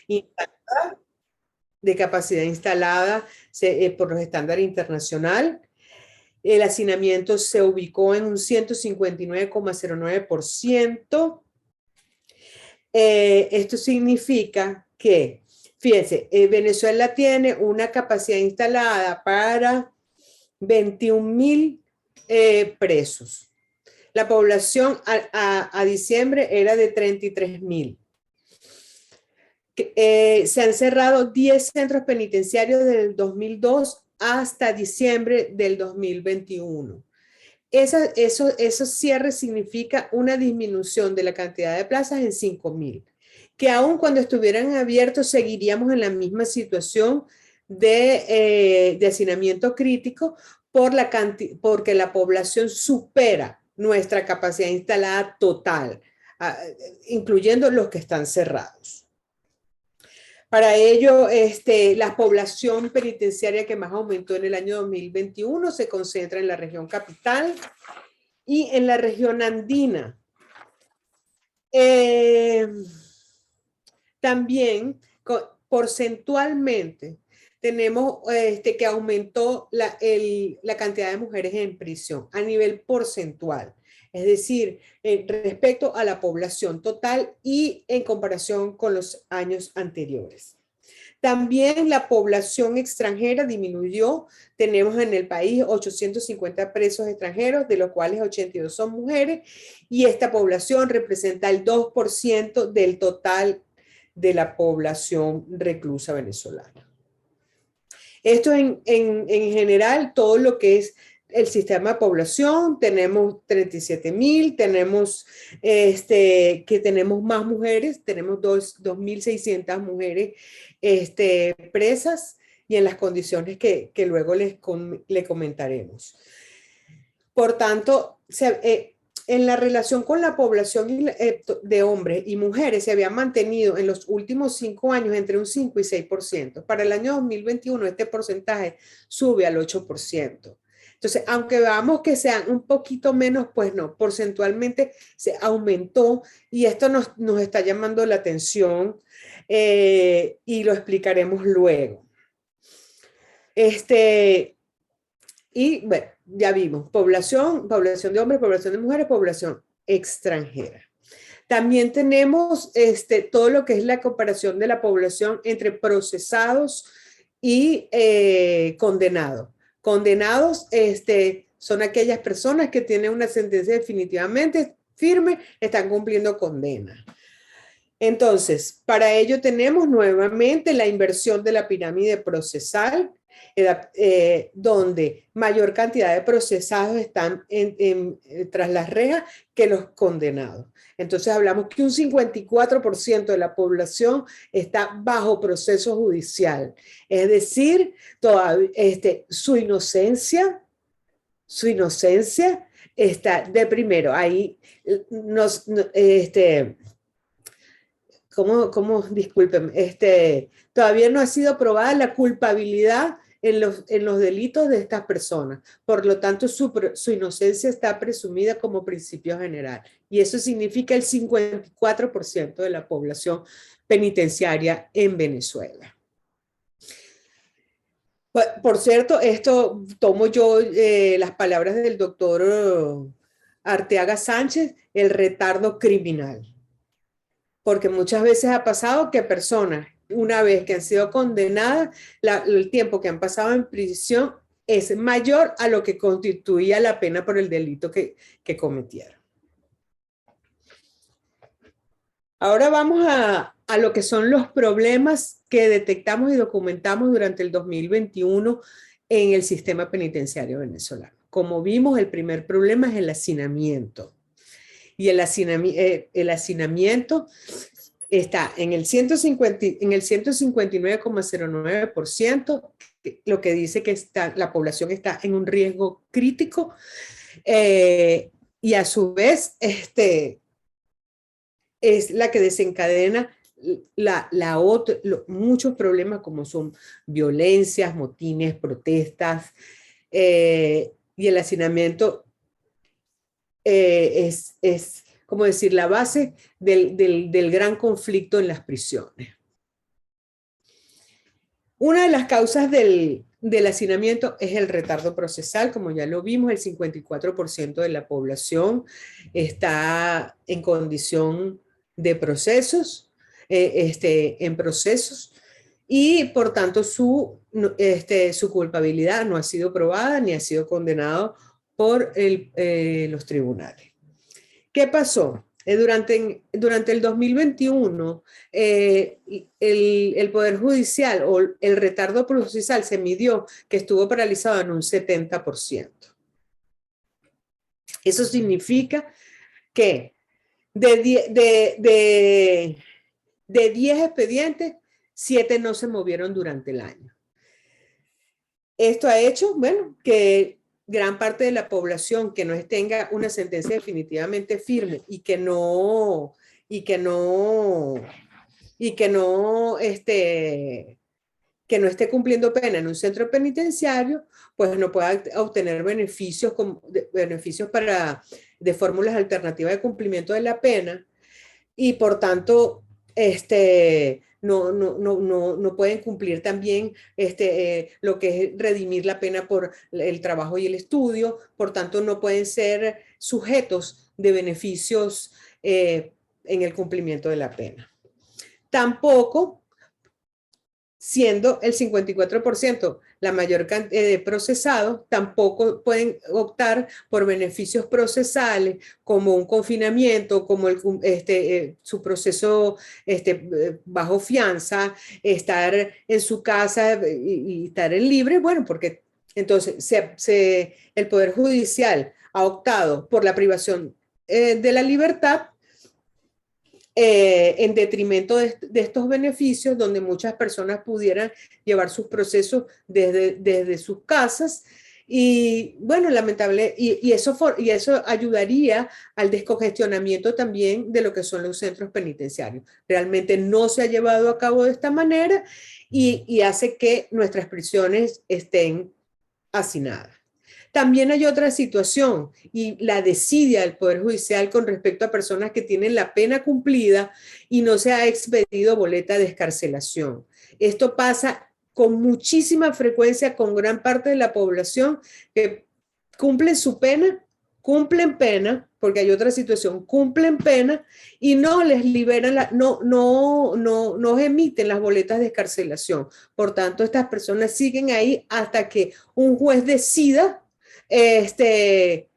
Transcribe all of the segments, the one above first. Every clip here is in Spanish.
instalada, de capacidad instalada por los estándares internacionales. El hacinamiento se ubicó en un 159,09%. Esto significa que, fíjense, Venezuela tiene una capacidad instalada para 21,000 presos. La población a diciembre era de 33,000. Se han cerrado 10 centros penitenciarios desde el 2002 hasta diciembre del 2021. Esos cierres significa una disminución de la cantidad de plazas en 5,000, que aun cuando estuvieran abiertos seguiríamos en la misma situación de hacinamiento crítico porque la población supera nuestra capacidad instalada total, incluyendo los que están cerrados. Para ello, la población penitenciaria que más aumentó en el año 2021 se concentra en la región capital y en la región andina. También, porcentualmente, tenemos que aumentó la cantidad de mujeres en prisión a nivel porcentual. Es decir, respecto a la población total y en comparación con los años anteriores. También la población extranjera disminuyó. Tenemos en el país 850 presos extranjeros, de los cuales 82 son mujeres, y esta población representa el 2% del total de la población reclusa venezolana. Esto en general, todo lo que es el sistema de población, tenemos 37,000, tenemos que tenemos más mujeres, tenemos 2,600 mujeres presas y en las condiciones que luego le comentaremos. Por tanto, en la relación con la población de hombres y mujeres se había mantenido en los últimos 5 años entre un 5 y 6%. Para el año 2021 este porcentaje sube al 8%. Entonces, aunque veamos que sean un poquito menos, pues no, porcentualmente se aumentó y esto nos está llamando la atención y lo explicaremos luego. Y bueno, ya vimos, población de hombres, población de mujeres, población extranjera. También tenemos todo lo que es la comparación de la población entre procesados y condenados. Condenados son aquellas personas que tienen una sentencia definitivamente firme, están cumpliendo condena. Entonces, para ello tenemos nuevamente la inversión de la pirámide procesal, donde mayor cantidad de procesados están tras las rejas que los condenados. Entonces hablamos que un 54% de la población está bajo proceso judicial. Es decir, su inocencia está de primero. Ahí disculpen, todavía no ha sido probada la culpabilidad en los delitos de estas personas. Por lo tanto, su inocencia está presumida como principio general. Y eso significa el 54% de la población penitenciaria en Venezuela. Por cierto, esto tomo yo las palabras del doctor Arteaga Sánchez, el retardo criminal. Porque muchas veces ha pasado que personas, una vez que han sido condenadas, el tiempo que han pasado en prisión es mayor a lo que constituía la pena por el delito que cometieron. Ahora vamos a lo que son los problemas que detectamos y documentamos durante el 2021 en el sistema penitenciario venezolano. Como vimos, el primer problema es el hacinamiento. Y el hacinamiento está en el 159,09%, lo que dice que la población está en un riesgo crítico, y a su vez es la que desencadena muchos problemas como son violencias, motines, protestas, y el hacinamiento es como decir, la base del gran conflicto en las prisiones. Una de las causas del hacinamiento es el retardo procesal, como ya lo vimos, el 54% de la población está en condición de procesos, en procesos, y por tanto su culpabilidad no ha sido probada ni ha sido condenado por los tribunales. ¿Qué pasó? Durante el 2021, el Poder Judicial o el retardo procesal se midió que estuvo paralizado en un 70%. Eso significa que de 10 expedientes, 7 no se movieron durante el año. Esto ha hecho, bueno, que gran parte de la población que no tenga una sentencia definitivamente firme y que no esté cumpliendo pena en un centro penitenciario, pues no pueda obtener beneficios de fórmulas alternativas de cumplimiento de la pena, y por tanto no pueden cumplir también lo que es redimir la pena por el trabajo y el estudio, por tanto no pueden ser sujetos de beneficios en el cumplimiento de la pena. Tampoco, siendo el 54% la mayor cantidad de procesados, tampoco pueden optar por beneficios procesales como un confinamiento, como su proceso bajo fianza, estar en su casa y estar en libre. Bueno, porque entonces el Poder Judicial ha optado por la privación de la libertad, en detrimento de estos beneficios, donde muchas personas pudieran llevar sus procesos desde sus casas. Y bueno, y eso ayudaría al descongestionamiento también de lo que son los centros penitenciarios. Realmente no se ha llevado a cabo de esta manera y hace que nuestras prisiones estén hacinadas. También hay otra situación, y la desidia del Poder Judicial con respecto a personas que tienen la pena cumplida y no se ha expedido boleta de excarcelación. Esto pasa con muchísima frecuencia con gran parte de la población que cumplen su pena, porque hay otra situación, cumplen pena y no les liberan, no emiten las boletas de excarcelación. Por tanto, estas personas siguen ahí hasta que un juez decida que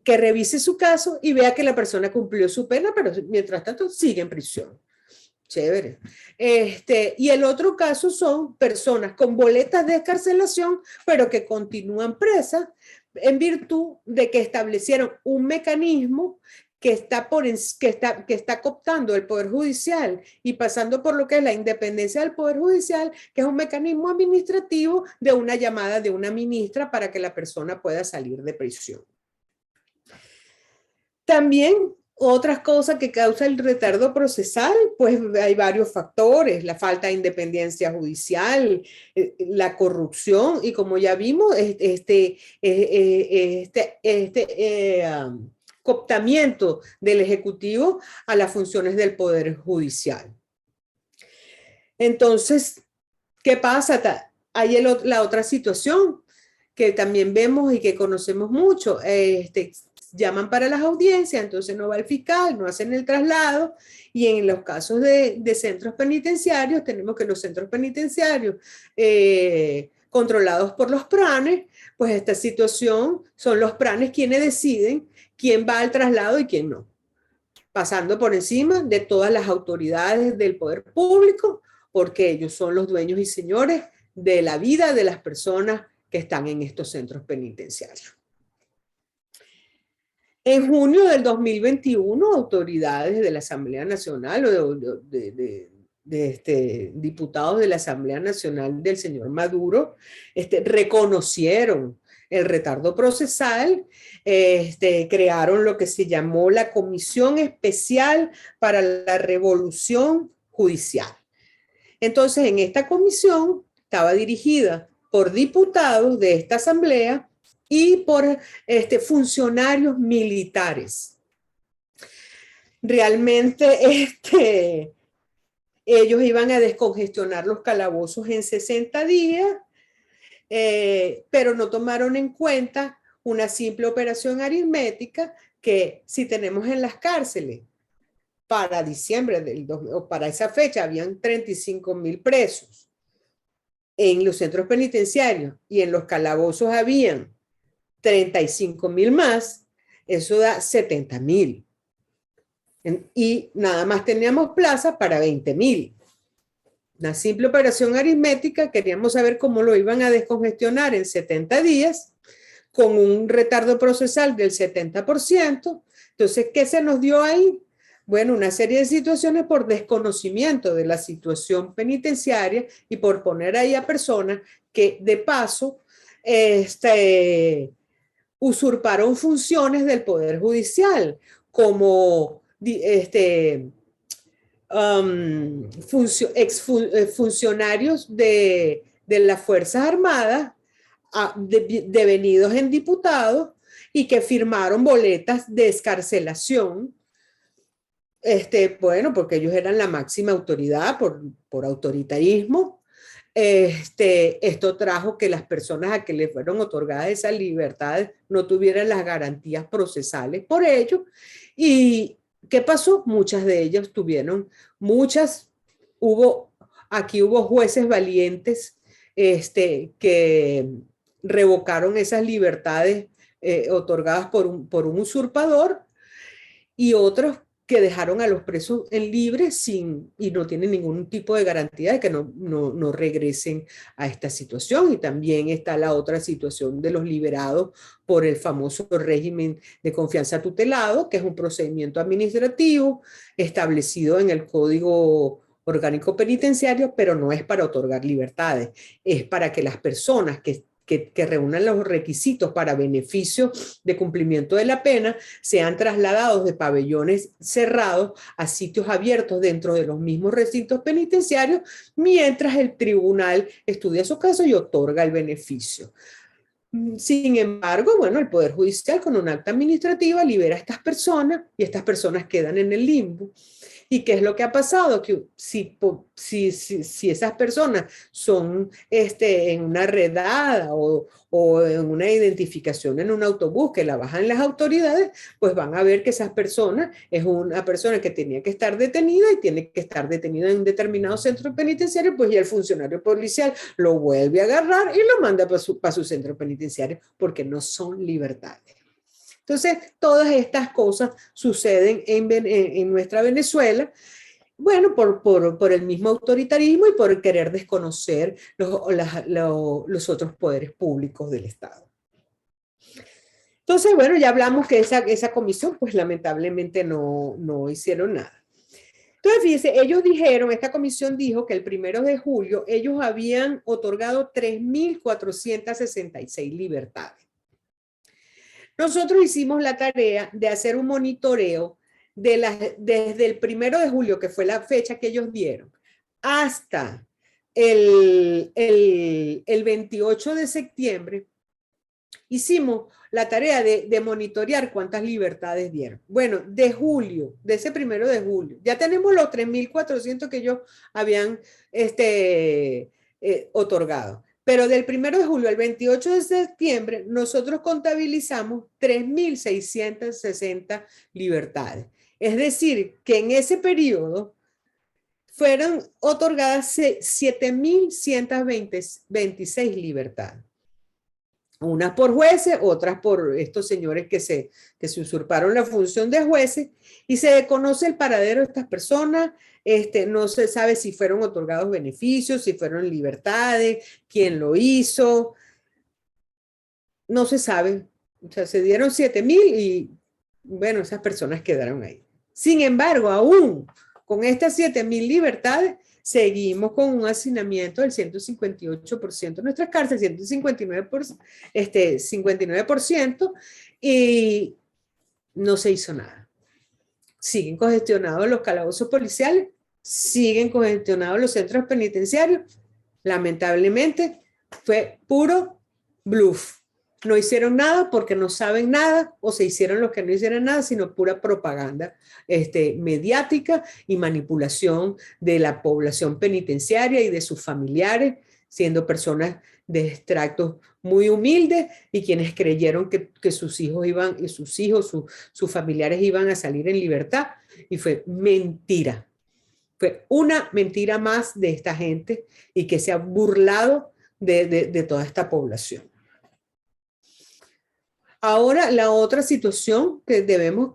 revise su caso y vea que la persona cumplió su pena, pero mientras tanto sigue en prisión. Chévere. Y el otro caso son personas con boletas de excarcelación, pero que continúan presas en virtud de que establecieron un mecanismo que está cooptando el Poder Judicial y pasando por lo que es la independencia del Poder Judicial, que es un mecanismo administrativo de una llamada de una ministra para que la persona pueda salir de prisión. También otras cosas que causa el retardo procesal, pues hay varios factores: la falta de independencia judicial, la corrupción y, como ya vimos, cooptamiento del Ejecutivo a las funciones del Poder Judicial. Entonces, ¿qué pasa? Hay la otra situación que también vemos y que conocemos mucho. Llaman para las audiencias, entonces no va el fiscal, no hacen el traslado, y en los casos de centros penitenciarios, tenemos que los centros penitenciarios controlados por los pranes, pues esta situación son los pranes quienes deciden quién va al traslado y quién no, pasando por encima de todas las autoridades del poder público, porque ellos son los dueños y señores de la vida de las personas que están en estos centros penitenciarios. En junio del 2021, autoridades de la Asamblea Nacional o diputados de la Asamblea Nacional del señor Maduro reconocieron el retardo procesal, crearon lo que se llamó la Comisión Especial para la Revolución Judicial. Entonces, en esta comisión estaba dirigida por diputados de esta asamblea y por funcionarios militares. realmente ellos iban a descongestionar los calabozos en 60 días, pero no tomaron en cuenta una simple operación aritmética que si tenemos en las cárceles para diciembre o para esa fecha habían 35.000 presos en los centros penitenciarios y en los calabozos habían 35.000 más, eso da 70.000. Y nada más teníamos plaza para 20.000. Una simple operación aritmética, queríamos saber cómo lo iban a descongestionar en 70 días, con un retardo procesal del 70%. Entonces, ¿qué se nos dio ahí? Bueno, una serie de situaciones por desconocimiento de la situación penitenciaria y por poner ahí a personas que de paso usurparon funciones del Poder Judicial, como funcionarios de las Fuerzas Armadas devenidos en diputados y que firmaron boletas de excarcelación, bueno, porque ellos eran la máxima autoridad por autoritarismo. Esto trajo que las personas a que les fueron otorgadas esas libertades no tuvieran las garantías procesales por ello. ¿Y qué pasó? Muchas de ellas tuvieron, aquí hubo jueces valientes que revocaron esas libertades otorgadas por un usurpador, y otros que dejaron a los presos en libre y no tienen ningún tipo de garantía de que no regresen a esta situación. Y también está la otra situación de los liberados por el famoso régimen de confianza tutelado, que es un procedimiento administrativo establecido en el Código Orgánico Penitenciario, pero no es para otorgar libertades, es para que las personas que reúnan los requisitos para beneficio de cumplimiento de la pena sean trasladados de pabellones cerrados a sitios abiertos dentro de los mismos recintos penitenciarios, mientras el tribunal estudia su caso y otorga el beneficio. Sin embargo, bueno, el Poder Judicial con un acta administrativa libera a estas personas y estas personas quedan en el limbo. ¿Y qué es lo que ha pasado? Que si esas personas son en una redada o en una identificación en un autobús que la bajan las autoridades, pues van a ver que esas personas es una persona que tenía que estar detenida y tiene que estar detenida en un determinado centro penitenciario, pues ya el funcionario policial lo vuelve a agarrar y lo manda para su centro penitenciario, porque no son libertades. Entonces, todas estas cosas suceden en nuestra Venezuela, bueno, por el mismo autoritarismo y por querer desconocer los otros poderes públicos del Estado. Entonces, bueno, ya hablamos que esa comisión, pues lamentablemente no hicieron nada. Entonces, fíjense, esta comisión dijo que el 1 de julio ellos habían otorgado 3.466 libertades. Nosotros hicimos la tarea de hacer un monitoreo desde el 1 de julio, que fue la fecha que ellos dieron, hasta el 28 de septiembre. Hicimos la tarea de monitorear cuántas libertades dieron. Bueno, de ese 1 de julio, ya tenemos los 3.400 que ellos habían otorgado. Pero del 1 de julio al 28 de septiembre, nosotros contabilizamos 3.660 libertades. Es decir, que en ese periodo fueron otorgadas 7.126 libertades. Unas por jueces, otras por estos señores que se usurparon la función de jueces, y se conoce el paradero de estas personas. No se sabe si fueron otorgados beneficios, si fueron libertades, quién lo hizo, no se sabe. O sea, se dieron 7.000 y bueno, esas personas quedaron ahí. Sin embargo, aún con estas 7.000 libertades, seguimos con un hacinamiento del 158% de nuestras cárceles, 59%, y no se hizo nada. Siguen congestionados los calabozos policiales, siguen congestionados los centros penitenciarios. Lamentablemente, fue puro bluff. no hicieron nada porque no saben nada, o se hicieron los que no hicieron nada, sino pura propaganda mediática y manipulación de la población penitenciaria y de sus familiares, siendo personas de extractos muy humildes y quienes creyeron que sus hijos iban, sus familiares iban a salir en libertad, y fue mentira. Fue una mentira más de esta gente y que se ha burlado de toda esta población. Ahora, la otra situación que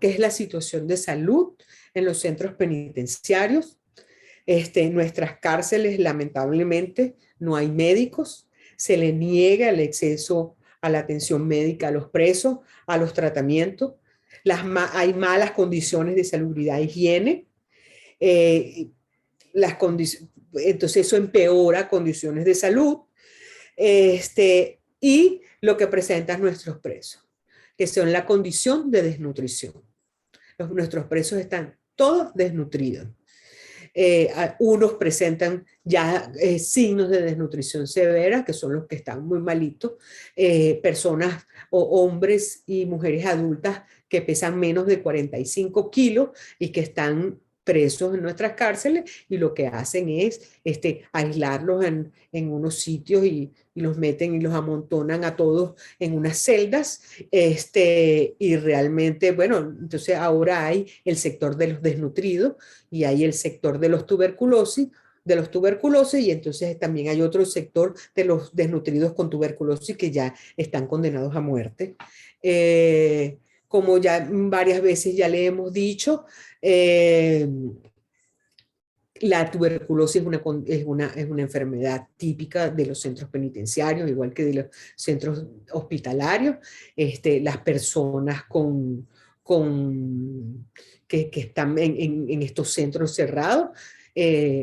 es la situación de salud en los centros penitenciarios. En nuestras cárceles, lamentablemente, no hay médicos, se le niega el acceso a la atención médica a los presos, a los tratamientos, hay malas condiciones de salubridad e higiene, eh, entonces eso empeora condiciones de salud, y lo que presentan nuestros presos, que son la condición de desnutrición. Nuestros presos están todos desnutridos. Unos presentan ya signos de desnutrición severa, que son los que están muy malitos, personas o hombres y mujeres adultas que pesan menos de 45 kilos y que están presos en nuestras cárceles, y lo que hacen es aislarlos en unos sitios y los meten y los amontonan a todos en unas celdas, y realmente, bueno, entonces ahora hay el sector de los desnutridos y hay el sector de los tuberculosis, y entonces también hay otro sector de los desnutridos con tuberculosis que ya están condenados a muerte. Como ya varias veces ya le hemos dicho, la tuberculosis es una enfermedad típica de los centros penitenciarios, igual que de los centros hospitalarios. Las personas que están en estos centros cerrados, es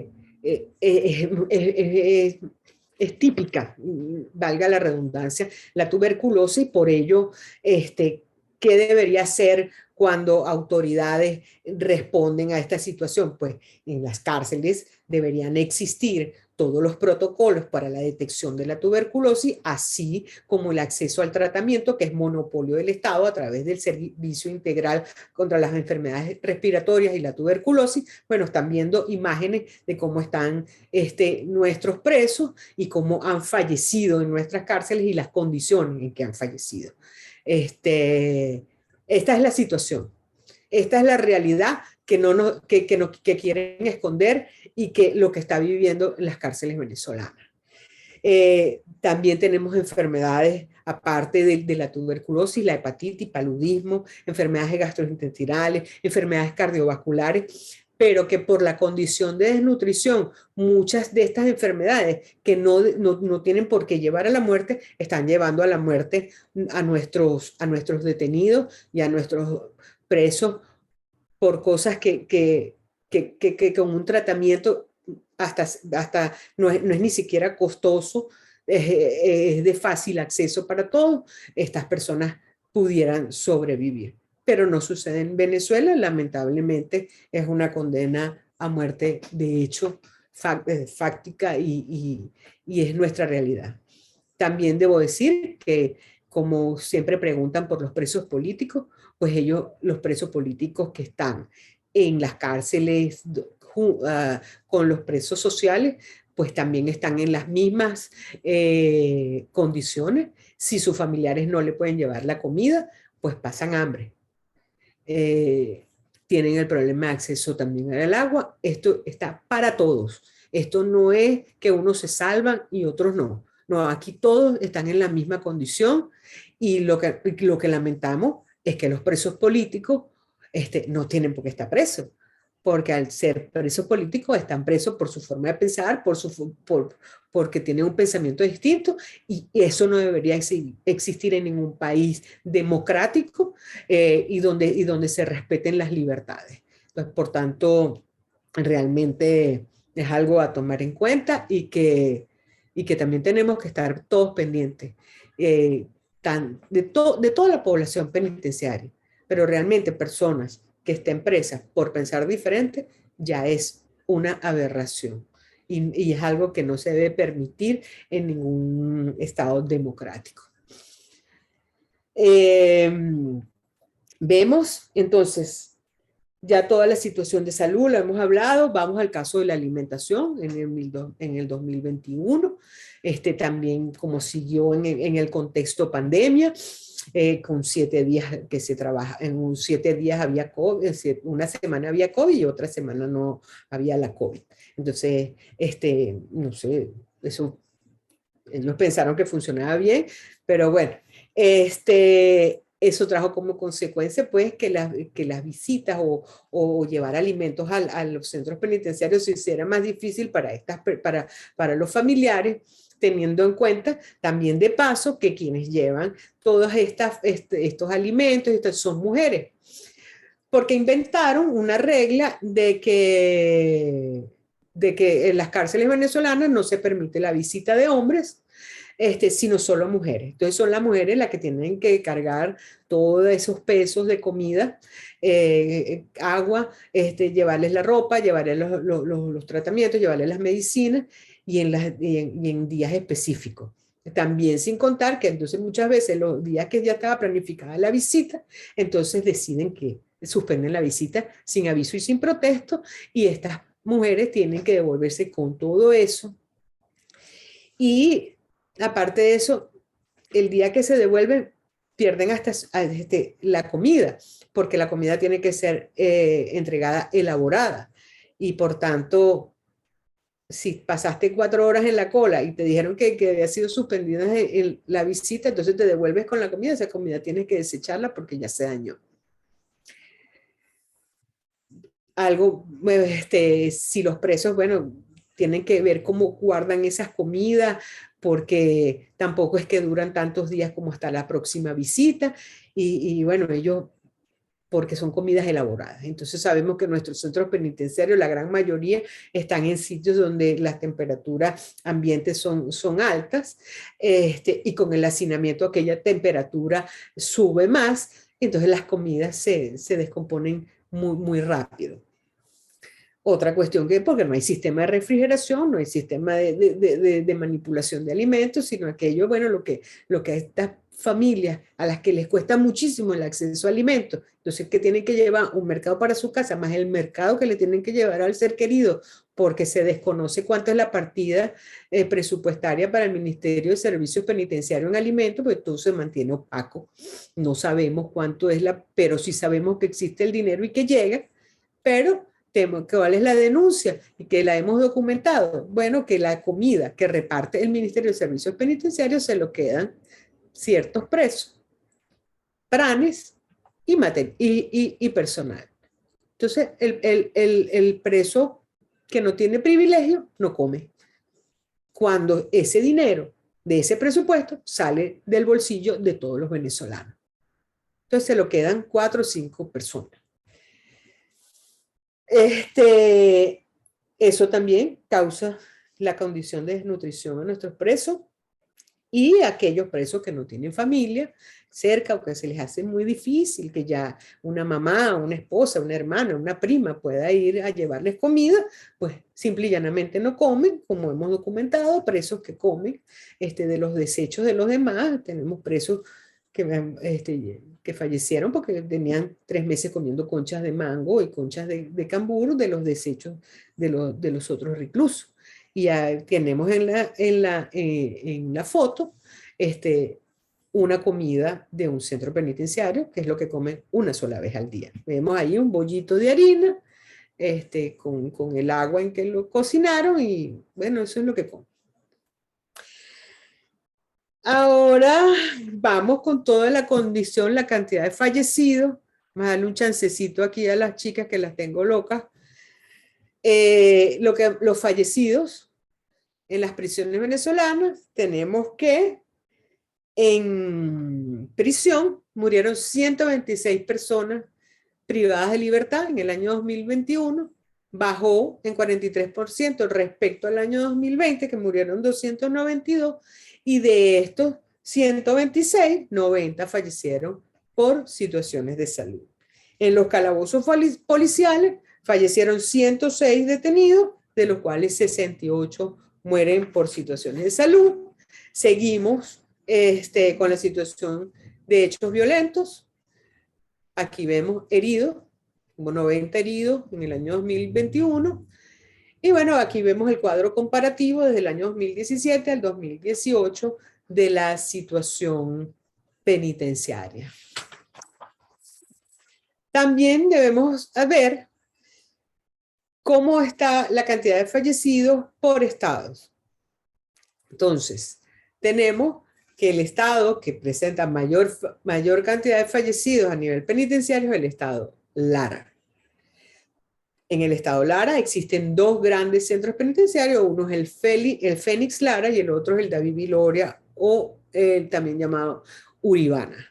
típica, valga la redundancia, la tuberculosis. Por ello, ¿qué debería hacer cuando autoridades responden a esta situación? Pues en las cárceles deberían existir todos los protocolos para la detección de la tuberculosis, así como el acceso al tratamiento, que es monopolio del Estado a través del Servicio Integral contra las Enfermedades Respiratorias y la Tuberculosis. Bueno, están viendo imágenes de cómo están nuestros presos y cómo han fallecido en nuestras cárceles y las condiciones en que han fallecido. Esta es la situación, esta es la realidad que quieren esconder, y que lo que está viviendo en las cárceles venezolanas. También tenemos enfermedades, aparte de la tuberculosis, la hepatitis, paludismo, enfermedades gastrointestinales, enfermedades cardiovasculares, pero que por la condición de desnutrición, muchas de estas enfermedades que no tienen por qué llevar a la muerte, están llevando a la muerte a nuestros detenidos y a nuestros presos, por cosas que con un tratamiento hasta no es ni siquiera costoso, es de fácil acceso para todos, estas personas pudieran sobrevivir. Pero no sucede en Venezuela, lamentablemente es una condena a muerte de hecho, fáctica, y es nuestra realidad. También debo decir que, como siempre preguntan por los presos políticos, pues los presos políticos que están en las cárceles con los presos sociales, pues también están en las mismas condiciones. Si sus familiares no le pueden llevar la comida, pues pasan hambre. Tienen el problema de acceso también al agua. Esto está para todos. Esto no es que unos se salvan y otros no. No, aquí todos están en la misma condición, y lo que lamentamos es que los presos políticos no tienen por qué estar presos, porque al ser presos políticos están presos por su forma de pensar, porque tienen un pensamiento distinto, y eso no debería existir en ningún país democrático, y donde se respeten las libertades. Entonces, por tanto, realmente es algo a tomar en cuenta, y que también tenemos que estar todos pendientes, de toda la población penitenciaria, pero realmente personas que estén presas por pensar diferente ya es una aberración, y es algo que no se debe permitir en ningún estado democrático. Vemos entonces ya toda la situación de salud, lo hemos hablado, vamos al caso de la alimentación en el 2021, también como siguió en el contexto pandemia, con 7 días que se trabaja, en 7 días había COVID, una semana había COVID y otra semana no había la COVID. Entonces, no sé, eso ellos pensaron que funcionaba bien, pero bueno, eso trajo como consecuencia pues que las visitas o llevar alimentos a los centros penitenciarios se hiciera más difícil para los familiares, teniendo en cuenta también de paso que quienes llevan todos estos alimentos son mujeres, porque inventaron una regla de que en las cárceles venezolanas no se permite la visita de hombres, sino solo mujeres. Entonces son las mujeres las que tienen que cargar todos esos pesos de comida, agua, llevarles la ropa, llevarles los tratamientos, llevarles las medicinas y en días específicos. También sin contar que entonces muchas veces los días que ya estaba planificada la visita, entonces deciden que suspenden la visita sin aviso y sin protesto, y estas mujeres tienen que devolverse con todo eso. Y aparte de eso, el día que se devuelven, pierden hasta la comida, porque la comida tiene que ser entregada elaborada. Y por tanto, si pasaste 4 horas en la cola y te dijeron que había sido suspendida la visita, entonces te devuelves con la comida, esa comida tienes que desecharla porque ya se dañó. Algo, si los presos, bueno, tienen que ver cómo guardan esas comidas, porque tampoco es que duran tantos días como hasta la próxima visita, y bueno, ellos, porque son comidas elaboradas. Entonces sabemos que nuestros centros penitenciarios, la gran mayoría, están en sitios donde las temperaturas ambientes son altas, y con el hacinamiento aquella temperatura sube más, entonces las comidas se descomponen muy rápido. Otra cuestión que porque no hay sistema de refrigeración, no hay sistema de manipulación de alimentos, sino aquello, bueno, lo que a estas familias a las que les cuesta muchísimo el acceso a alimentos, entonces que tienen que llevar un mercado para su casa, más el mercado que le tienen que llevar al ser querido, porque se desconoce cuánto es la partida presupuestaria para el Ministerio de Servicios Penitenciarios en alimentos, pues todo se mantiene opaco. No sabemos cuánto es pero sí sabemos que existe el dinero y que llega, pero ¿cuál es la denuncia? Y que la hemos documentado. Bueno, que la comida que reparte el Ministerio de Servicios Penitenciarios se lo quedan ciertos presos, pranes y personal. Entonces, el preso que no tiene privilegio no come. Cuando ese dinero de ese presupuesto sale del bolsillo de todos los venezolanos. Entonces, se lo quedan 4 o 5 personas. Eso también causa la condición de desnutrición a nuestros presos y a aquellos presos que no tienen familia cerca o que se les hace muy difícil que ya una mamá, una esposa, una hermana, una prima pueda ir a llevarles comida, pues simple y llanamente no comen, como hemos documentado, presos que comen de los desechos de los demás. Tenemos presos que fallecieron porque tenían 3 meses comiendo conchas de mango y conchas de cambur de los desechos de los otros reclusos. Y tenemos en la foto una comida de un centro penitenciario, que es lo que comen una sola vez al día. Vemos ahí un bollito de harina con el agua en que lo cocinaron y bueno, eso es lo que comen. Ahora vamos con toda la condición, la cantidad de fallecidos. Vamos a darle un chancecito aquí a las chicas que las tengo locas. Los fallecidos en las prisiones venezolanas, tenemos que en prisión murieron 126 personas privadas de libertad en el año 2021. Bajó en 43% respecto al año 2020, que murieron 292, y de estos 126, 90 fallecieron por situaciones de salud. En los calabozos policiales fallecieron 106 detenidos, de los cuales 68 mueren por situaciones de salud. Seguimos con la situación de hechos violentos. Aquí vemos heridos, como 90 heridos en el año 2021. Y bueno, aquí vemos el cuadro comparativo desde el año 2017 al 2018 de la situación penitenciaria. También debemos ver cómo está la cantidad de fallecidos por estados. Entonces, tenemos que el estado que presenta mayor cantidad de fallecidos a nivel penitenciario es el estado Lara. En el estado Lara existen dos grandes centros penitenciarios, uno es el Fénix Lara y el otro es el David Viloria o también llamado Uribana.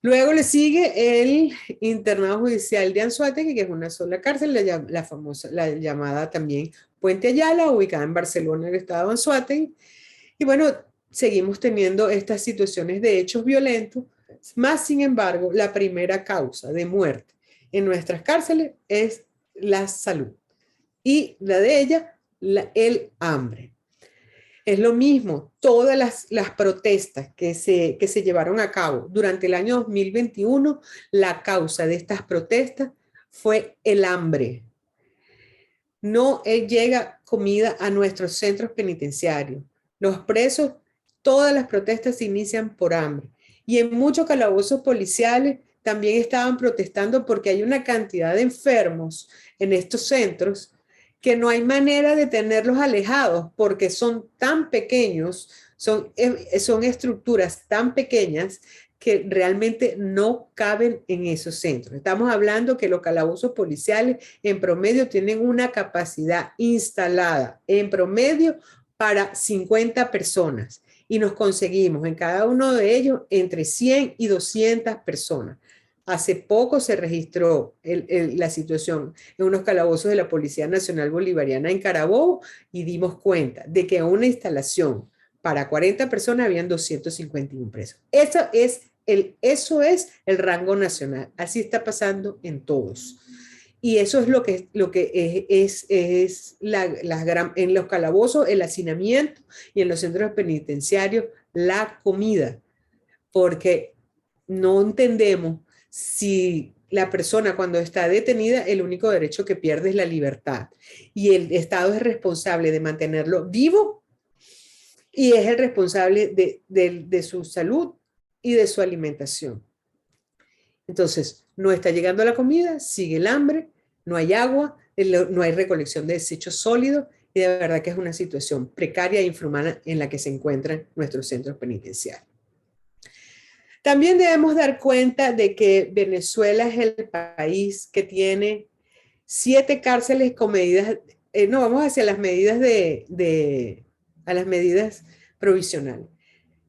Luego le sigue el internado judicial de Anzoátegui, que es una sola cárcel, la llamada también Puente Ayala, ubicada en Barcelona, en el estado de Anzoátegui. Y bueno, seguimos teniendo estas situaciones de hechos violentos, más sin embargo, la primera causa de muerte en nuestras cárceles es la salud y la de ella, el hambre. Es lo mismo, todas las protestas que se llevaron a cabo durante el año 2021, la causa de estas protestas fue el hambre. No llega comida a nuestros centros penitenciarios. Los presos, todas las protestas se inician por hambre. Y en muchos calabozos policiales también estaban protestando porque hay una cantidad de enfermos en estos centros que no hay manera de tenerlos alejados porque son tan pequeños, son estructuras tan pequeñas que realmente no caben en esos centros. Estamos hablando que los calabozos policiales en promedio tienen una capacidad instalada en promedio para 50 personas y nos conseguimos en cada uno de ellos entre 100 y 200 personas. Hace poco se registró la situación en unos calabozos de la Policía Nacional Bolivariana en Carabobo y dimos cuenta de que en una instalación para 40 personas habían 251 presos. Eso es el rango nacional. Así está pasando en todos. Y eso es lo que es en los calabozos, el hacinamiento y en los centros penitenciarios, la comida. Porque no entendemos si la persona cuando está detenida, el único derecho que pierde es la libertad. Y el Estado es responsable de mantenerlo vivo y es el responsable de su salud y de su alimentación. Entonces, no está llegando la comida, sigue el hambre, no hay agua, no hay recolección de desechos sólidos y de verdad que es una situación precaria e infrahumana en la que se encuentran nuestros centros penitenciarios. También debemos dar cuenta de que Venezuela es el país que tiene 7 cárceles con medidas, no, vamos hacia las medidas a las medidas provisionales.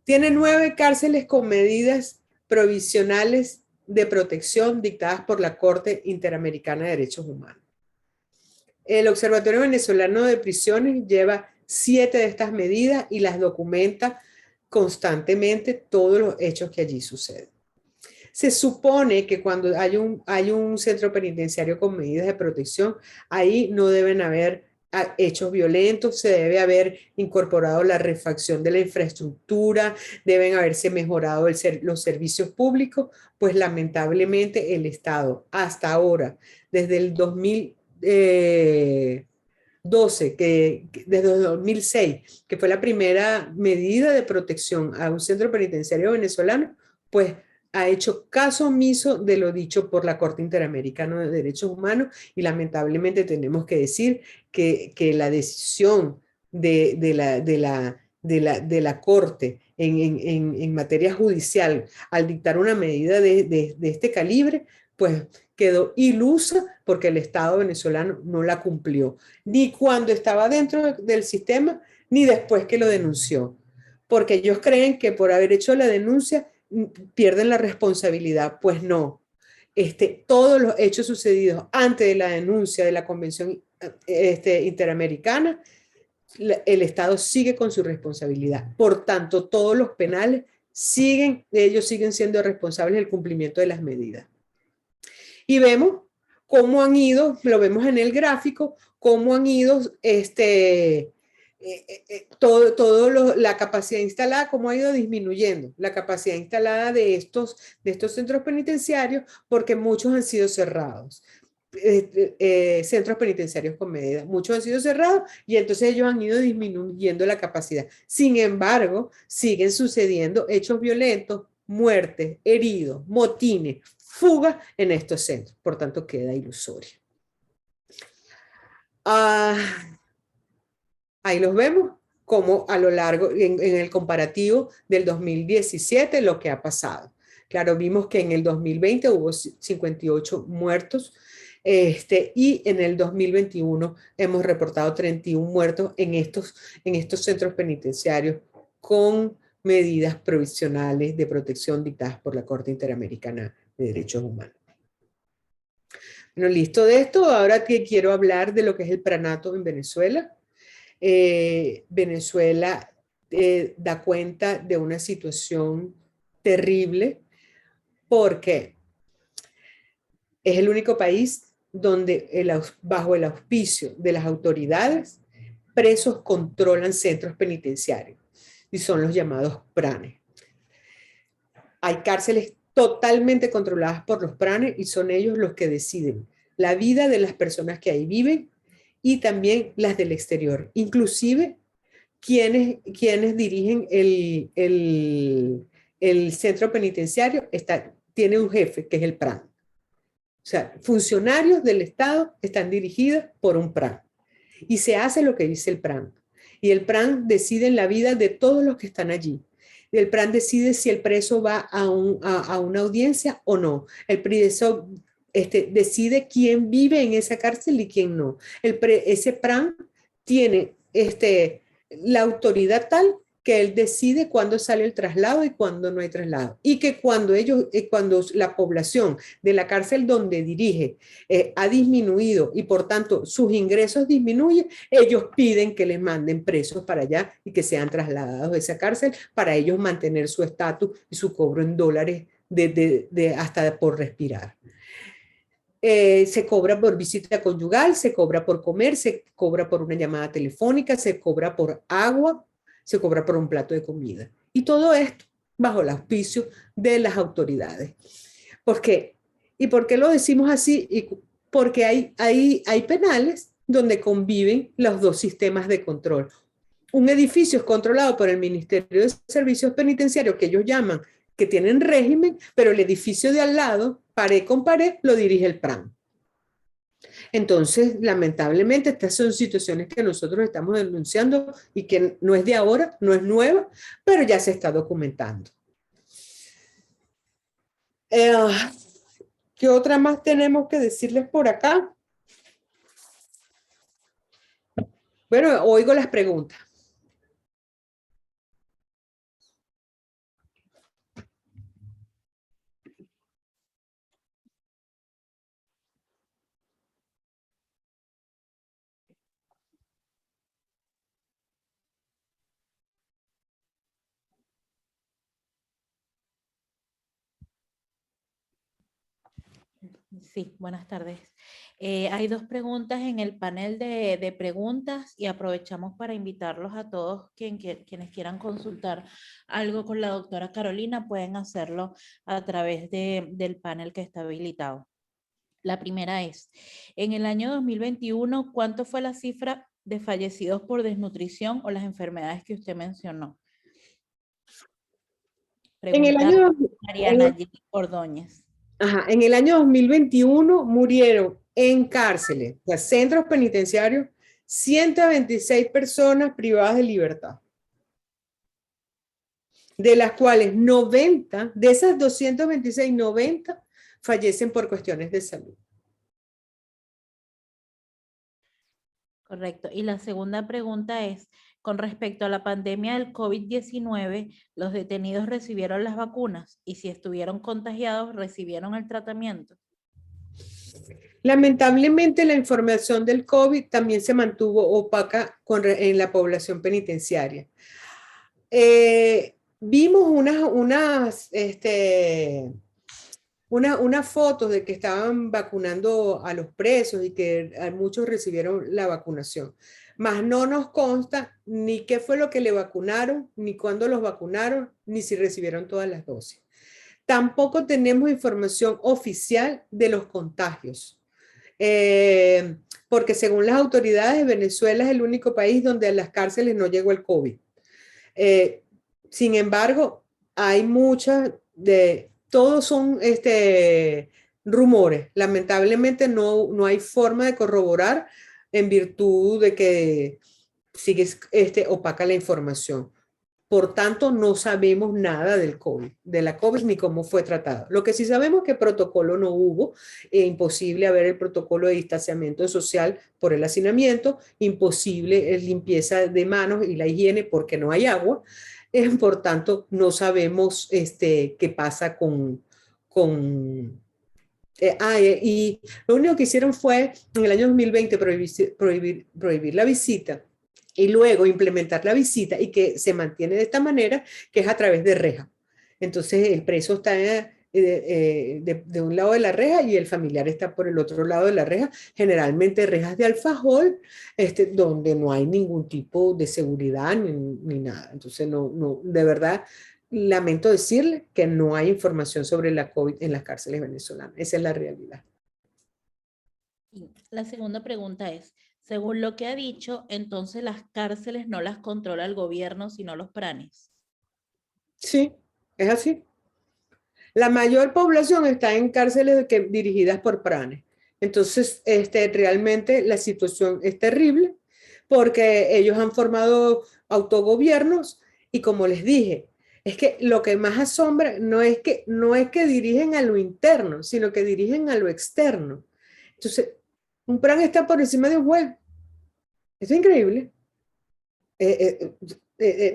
Tiene 9 cárceles con medidas provisionales de protección dictadas por la Corte Interamericana de Derechos Humanos. El Observatorio Venezolano de Prisiones lleva 7 de estas medidas y las documenta constantemente todos los hechos que allí suceden. Se supone que cuando hay un centro penitenciario con medidas de protección, ahí no deben haber hechos violentos, se debe haber incorporado la refacción de la infraestructura, deben haberse mejorado los servicios públicos, pues lamentablemente el Estado hasta ahora, desde el 2012, desde el 2006, que fue la primera medida de protección a un centro penitenciario venezolano, pues ha hecho caso omiso de lo dicho por la Corte Interamericana de Derechos Humanos y lamentablemente tenemos que decir que la decisión de la Corte en materia judicial al dictar una medida de este calibre, pues quedó ilusa porque el Estado venezolano no la cumplió, ni cuando estaba dentro del sistema, ni después que lo denunció, porque ellos creen que por haber hecho la denuncia pierden la responsabilidad. Pues no. Todos los hechos sucedidos antes de la denuncia de la Convención Interamericana, el Estado sigue con su responsabilidad. Por tanto, todos los penales ellos siguen siendo responsables del cumplimiento de las medidas. Y vemos cómo han ido, lo vemos en el gráfico, cómo han ido la capacidad instalada, cómo ha ido disminuyendo la capacidad instalada de estos centros penitenciarios, porque muchos han sido cerrados. Centros penitenciarios con medida, muchos han sido cerrados y entonces ellos han ido disminuyendo la capacidad. Sin embargo, siguen sucediendo hechos violentos, muertes, heridos, motines, fugas en estos centros, por tanto queda ilusorio. Ahí los vemos como a lo largo, en el comparativo del 2017, lo que ha pasado. Claro, vimos que en el 2020 hubo 58 muertos, y en el 2021 hemos reportado 31 muertos en estos centros penitenciarios con medidas provisionales de protección dictadas por la Corte Interamericana de Derechos Humanos. Bueno, listo de esto, ahora que quiero hablar de lo que es el pranato en Venezuela. Venezuela da cuenta de una situación terrible porque es el único país donde bajo el auspicio de las autoridades, presos controlan centros penitenciarios y son los llamados pranes. Hay cárceles totalmente controladas por los pranes y son ellos los que deciden la vida de las personas que ahí viven y también las del exterior, inclusive quienes dirigen el centro penitenciario tiene un jefe, que es el PRAN. O sea, funcionarios del Estado están dirigidos por un PRAN. Y se hace lo que dice el PRAN. Y el PRAN decide en la vida de todos los que están allí. Y el PRAN decide si el preso va a una audiencia o no. El preso decide quién vive en esa cárcel y quién no. Ese PRAN tiene la autoridad tal que él decide cuándo sale el traslado y cuándo no hay traslado. Y que cuando la población de la cárcel donde dirige ha disminuido y por tanto sus ingresos disminuyen, ellos piden que les manden presos para allá y que sean trasladados a esa cárcel para ellos mantener su estatus y su cobro en dólares hasta por respirar. Se cobra por visita conyugal, se cobra por comer, se cobra por una llamada telefónica, se cobra por agua, se cobra por un plato de comida. Y todo esto bajo el auspicio de las autoridades. ¿Por qué? ¿Y por qué lo decimos así? Porque hay penales donde conviven los dos sistemas de control. Un edificio es controlado por el Ministerio de Servicios Penitenciarios, que ellos llaman que tienen régimen, pero el edificio de al lado, pared con pared, lo dirige el PRAN. Entonces, lamentablemente, estas son situaciones que nosotros estamos denunciando y que no es de ahora, no es nueva, pero ya se está documentando. ¿Qué otra más tenemos que decirles por acá? Bueno, oigo las preguntas. Sí, buenas tardes. Hay dos preguntas en el panel de preguntas y aprovechamos para invitarlos a todos quienes quieran consultar algo con la doctora Carolina, pueden hacerlo a través del panel que está habilitado. La primera es, en el año 2021, ¿cuánto fue la cifra de fallecidos por desnutrición o las enfermedades que usted mencionó? Pregunta Mariana Ordóñez. En el año 2021 murieron en cárceles, o sea, centros penitenciarios, 126 personas privadas de libertad, de las cuales 90, de esas 226, 90 fallecen por cuestiones de salud. Correcto. Y la segunda pregunta es, con respecto a la pandemia del COVID-19, ¿los detenidos recibieron las vacunas? Y si estuvieron contagiados, ¿recibieron el tratamiento? Lamentablemente, la información del COVID también se mantuvo opaca en la población penitenciaria. Vimos unas fotos de que estaban vacunando a los presos y que muchos recibieron la vacunación. Mas no nos consta ni qué fue lo que le vacunaron, ni cuándo los vacunaron, ni si recibieron todas las dosis. Tampoco tenemos información oficial de los contagios. Porque según las autoridades, Venezuela es el único país donde a las cárceles no llegó el COVID. Eh, Sin embargo, hay muchas todos son rumores. Lamentablemente no hay forma de corroborar en virtud de que sigue opaca la información. Por tanto, no sabemos nada del COVID, de la COVID ni cómo fue tratado. Lo que sí sabemos es que protocolo no hubo, imposible haber el protocolo de distanciamiento social por el hacinamiento, imposible limpieza de manos y la higiene porque no hay agua. Por tanto, no sabemos qué pasa con y lo único que hicieron fue en el año 2020 prohibir la visita y luego implementar la visita y que se mantiene de esta manera, que es a través de reja. Entonces el preso está de un lado de la reja y el familiar está por el otro lado de la reja, generalmente rejas de alfajor, donde no hay ningún tipo de seguridad ni nada. Entonces, de verdad, lamento decirle que no hay información sobre la COVID en las cárceles venezolanas. Esa es la realidad. Y la segunda pregunta es, según lo que ha dicho, entonces las cárceles no las controla el gobierno, sino los pranes. Sí, es así. La mayor población está en cárceles dirigidas por pranes. Entonces, realmente la situación es terrible porque ellos han formado autogobiernos y como les dije, es que lo que más asombra no es que dirigen a lo interno, sino que dirigen a lo externo. Entonces, un plan está por encima de un juez. Eso es increíble.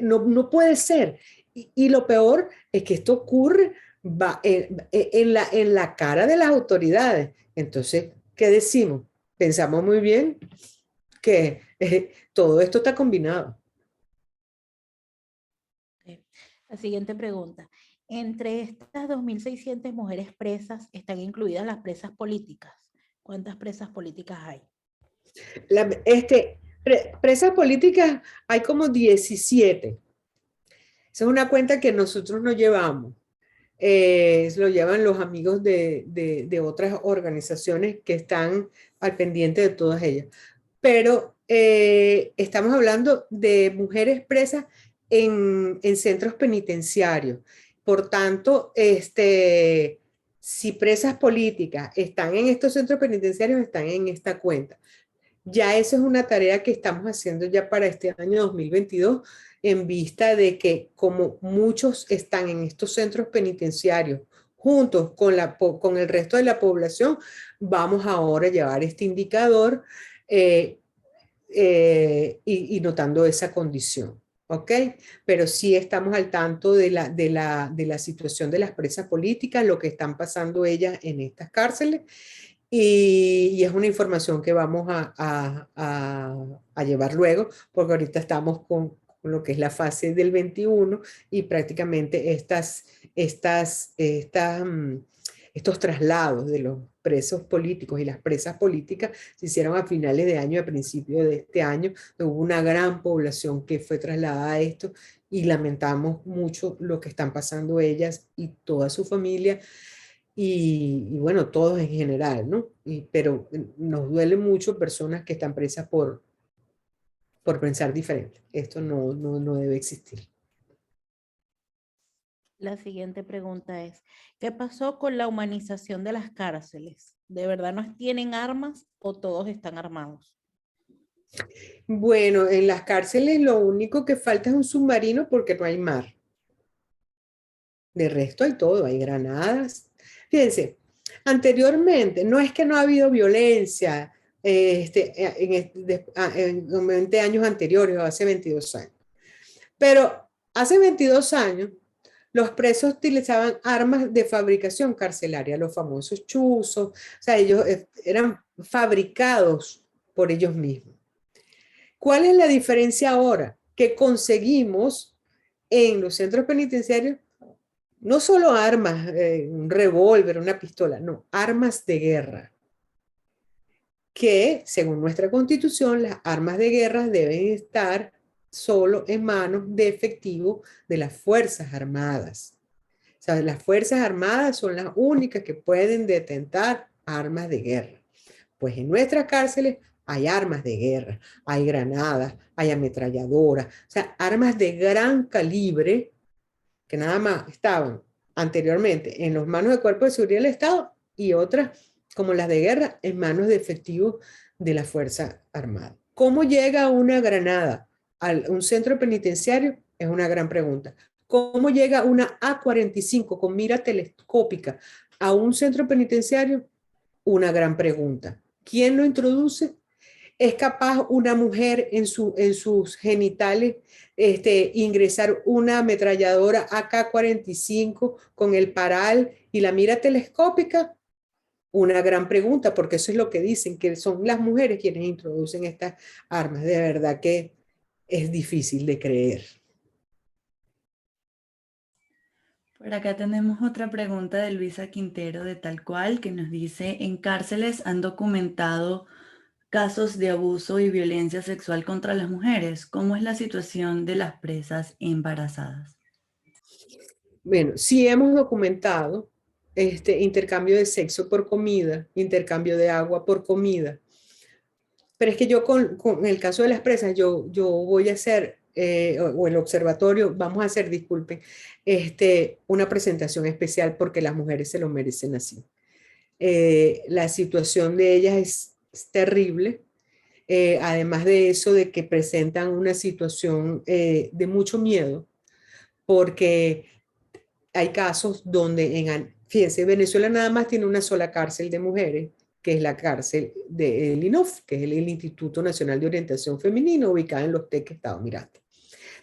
No puede ser. Y lo peor es que esto ocurre en la cara de las autoridades. Entonces, ¿qué decimos? Pensamos muy bien que todo esto está combinado. Okay. La siguiente pregunta. Entre estas 2.600 mujeres presas están incluidas las presas políticas. ¿Cuántas presas políticas hay? La, Presas políticas hay como 17. Esa es una cuenta que nosotros no llevamos. Lo llevan los amigos de otras organizaciones que están al pendiente de todas ellas. Pero estamos hablando de mujeres presas en centros penitenciarios. Por tanto, si presas políticas están en estos centros penitenciarios, están en esta cuenta. Ya eso es una tarea que estamos haciendo ya para este año 2022 en vista de que como muchos están en estos centros penitenciarios juntos con el resto de la población, vamos ahora a llevar este indicador y notando esa condición. ¿Ok? Pero sí estamos al tanto de la situación de las presas políticas, lo que están pasando ellas en estas cárceles y es una información que vamos a llevar luego, porque ahorita estamos con lo que es la fase del 21 y prácticamente estos traslados de los presos políticos y las presas políticas se hicieron a finales de año, a principios de este año. Hubo una gran población que fue trasladada a esto y lamentamos mucho lo que están pasando ellas y toda su familia y bueno, todos en general, ¿no? Pero nos duele mucho personas que están presas por pensar diferente. Esto no debe existir. La siguiente pregunta es, ¿qué pasó con la humanización de las cárceles? ¿De verdad no tienen armas o todos están armados? Bueno, en las cárceles lo único que falta es un submarino porque no hay mar. De resto hay todo, hay granadas. Fíjense, anteriormente no es que no ha habido violencia en 20 años anteriores o hace 22 años, pero hace 22 años los presos utilizaban armas de fabricación carcelaria, los famosos chuzos, o sea, ellos eran fabricados por ellos mismos. ¿Cuál es la diferencia ahora? Que conseguimos en los centros penitenciarios no solo armas, un revólver, una pistola, no, armas de guerra. que, según nuestra Constitución, las armas de guerra deben estar solo en manos de efectivos de las Fuerzas Armadas. O sea, las Fuerzas Armadas son las únicas que pueden detentar armas de guerra. Pues en nuestras cárceles hay armas de guerra, hay granadas, hay ametralladoras, o sea, armas de gran calibre que nada más estaban anteriormente en las manos del Cuerpo de Seguridad del Estado y otras, como las de guerra, en manos de efectivos de la Fuerza Armada. ¿Cómo llega una granada a un centro penitenciario? Es una gran pregunta. ¿Cómo llega una A-45 con mira telescópica a un centro penitenciario? Una gran pregunta. ¿Quién lo introduce? ¿Es capaz una mujer en sus genitales ingresar una ametralladora AK-45 con el paral y la mira telescópica? Una gran pregunta, porque eso es lo que dicen, que son las mujeres quienes introducen estas armas. De verdad que es difícil de creer. Por acá tenemos otra pregunta de Luisa Quintero de Tal Cual, que nos dice, en cárceles han documentado casos de abuso y violencia sexual contra las mujeres. ¿Cómo es la situación de las presas embarazadas? Bueno, sí hemos documentado intercambio de sexo por comida, intercambio de agua por comida. Pero es que yo con el caso de las presas, yo voy a hacer, o el observatorio, vamos a hacer, disculpen, una presentación especial porque las mujeres se lo merecen así. La situación de ellas es terrible. Además de eso, de que presentan una situación de mucho miedo, porque hay casos donde, fíjense, Venezuela nada más tiene una sola cárcel de mujeres, que es la cárcel del INOF, que es el Instituto Nacional de Orientación Femenina, ubicada en Los Teques, Estado Miranda.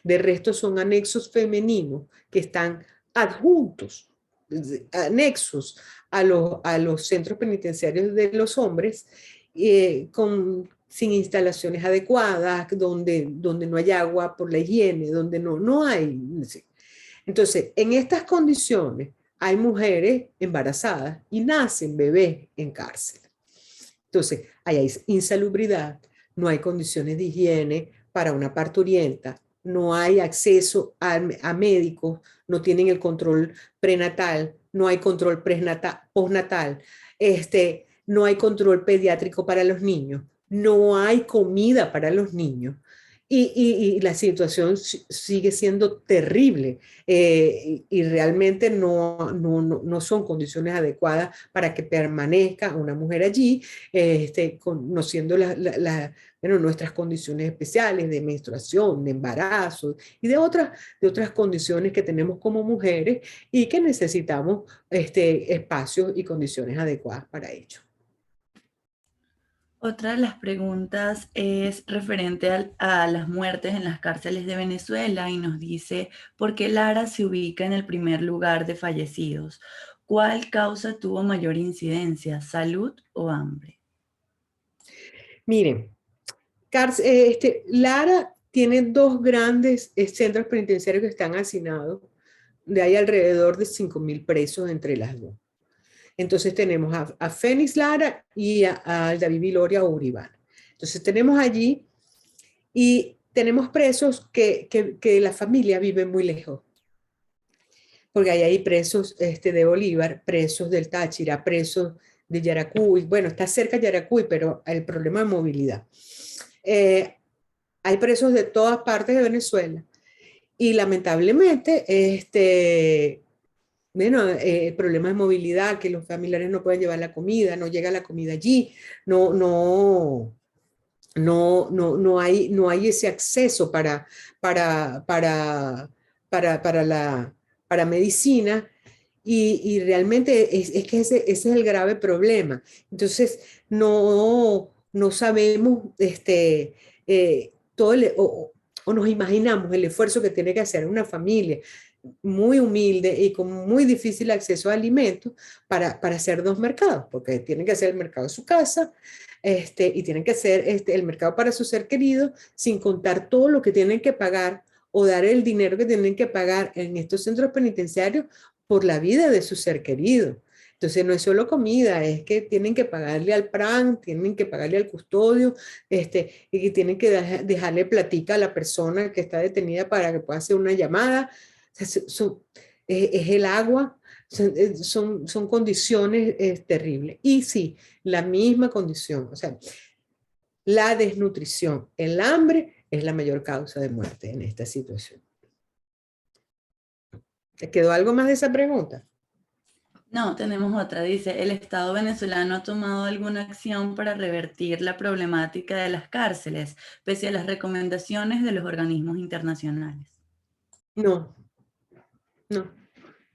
De resto son anexos femeninos que están adjuntos, anexos a los centros penitenciarios de los hombres, sin instalaciones adecuadas, donde no hay agua por la higiene, donde no hay. Entonces, en estas condiciones hay mujeres embarazadas y nacen bebés en cárcel. Entonces, ahí hay insalubridad, no hay condiciones de higiene para una parturienta, no hay acceso a médicos, no tienen el control prenatal, no hay control postnatal, no hay control pediátrico para los niños, no hay comida para los niños. Y la situación sigue siendo terrible y realmente no son condiciones adecuadas para que permanezca una mujer allí, conociendo nuestras condiciones especiales de menstruación, de embarazo y de otras condiciones que tenemos como mujeres y que necesitamos espacios y condiciones adecuadas para ello. Otra de las preguntas es referente a las muertes en las cárceles de Venezuela y nos dice, ¿por qué Lara se ubica en el primer lugar de fallecidos? ¿Cuál causa tuvo mayor incidencia, salud o hambre? Miren, Lara tiene dos grandes centros penitenciarios que están hacinados, de ahí alrededor de 5.000 presos entre las dos. Entonces tenemos a Fénix Lara y a David Viloria o Uribana. Entonces tenemos allí y tenemos presos que la familia vive muy lejos. Porque ahí hay presos de Bolívar, presos del Táchira, presos de Yaracuy. Bueno, está cerca de Yaracuy, pero el problema de movilidad. Hay presos de todas partes de Venezuela. Y lamentablemente, el problema de movilidad, que los familiares no pueden llevar la comida, no llega la comida allí, no hay ese acceso para medicina y realmente es que ese es el grave problema. Entonces, no sabemos o nos imaginamos el esfuerzo que tiene que hacer una familia muy humilde y con muy difícil acceso a alimentos para hacer dos mercados, porque tienen que hacer el mercado de su casa y tienen que hacer el mercado para su ser querido, sin contar todo lo que tienen que pagar o dar el dinero que tienen que pagar en estos centros penitenciarios por la vida de su ser querido. Entonces no es solo comida, es que tienen que pagarle al PRAN, tienen que pagarle al custodio, y que tienen que dejarle platica a la persona que está detenida para que pueda hacer una llamada. O sea, es el agua, son condiciones terribles. Y sí, la misma condición, o sea, la desnutrición, el hambre es la mayor causa de muerte en esta situación. ¿Te quedó algo más de esa pregunta? No, tenemos otra. Dice, ¿el Estado venezolano ha tomado alguna acción para revertir la problemática de las cárceles, pese a las recomendaciones de los organismos internacionales? No, no.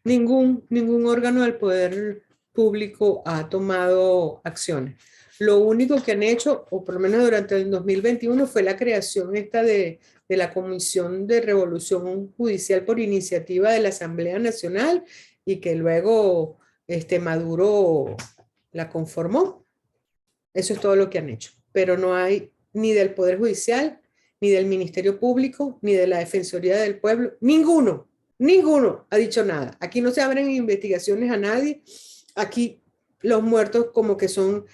Ningún órgano del poder público ha tomado acciones. Lo único que han hecho, o por lo menos durante el 2021, fue la creación esta de la Comisión de Revolución Judicial por iniciativa de la Asamblea Nacional y que luego Maduro la conformó. Eso es todo lo que han hecho. Pero no hay ni del Poder Judicial, ni del Ministerio Público, ni de la Defensoría del Pueblo, ninguno ha dicho nada. Aquí no se abren investigaciones a nadie. Aquí los muertos como que son,